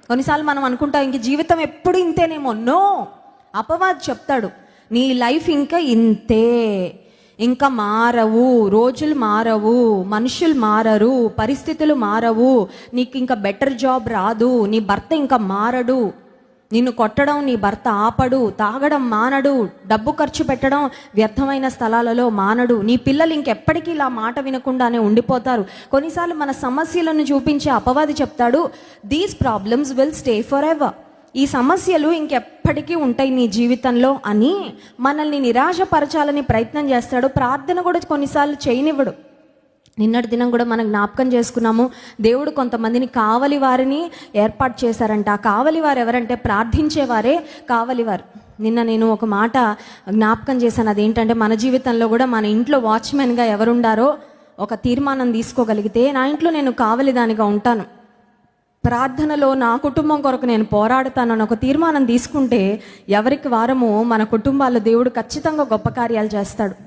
కొన్నిసార్లు మనం అనుకుంటాం ఇంక జీవితం ఎప్పుడు ఇంతేనేమో. నో, అపవాది చెప్తాడు నీ లైఫ్ ఇంకా ఇంతే, ఇంకా మారవు, రోజులు మారవు, మనుషులు మారరు, పరిస్థితులు మారవు, నీకు ఇంకా బెటర్ జాబ్ రాదు, నీ భర్త ఇంకా మారడు, నిన్ను కొట్టడం నీ భర్త ఆపడు, తాగడం మానడు, డబ్బు ఖర్చు పెట్టడం వ్యర్థమైన స్థలాలలో మానడు, నీ పిల్లలు ఇంకెప్పటికీ ఇలా మాట వినకుండానే ఉండిపోతారు. కొన్నిసార్లు మన సమస్యలను చూపించే అపవాది చెప్తాడు these problems will stay for ever, ఈ సమస్యలు ఇంకెప్పటికీ ఉంటాయి నీ జీవితంలో అని మనల్ని నిరాశపరచాలని ప్రయత్నం చేస్తాడు. ప్రార్థన కూడా కొన్నిసార్లు చేయనివ్వడు. నిన్నటి దినం కూడా మనం జ్ఞాపకం చేసుకున్నాము, దేవుడు కొంతమందిని కావలి వారిని ఏర్పాటు చేశారంట. ఆ కావలి వారు ఎవరంటే ప్రార్థించేవారే కావలివారు. నిన్న నేను ఒక మాట జ్ఞాపకం చేశాను, అదేంటంటే మన జీవితంలో కూడా మన ఇంట్లో వాచ్మెన్గా ఎవరుండారో ఒక తీర్మానం తీసుకోగలిగితే, నా ఇంట్లో నేను కావలిదానిగా ఉంటాను, ప్రార్థనలో నా కుటుంబం కొరకు నేను పోరాడుతానని ఒక తీర్మానం తీసుకుంటే ఎవరికి వారము మన కుటుంబాల్లో దేవుడు ఖచ్చితంగా గొప్ప కార్యాలు చేస్తాడు.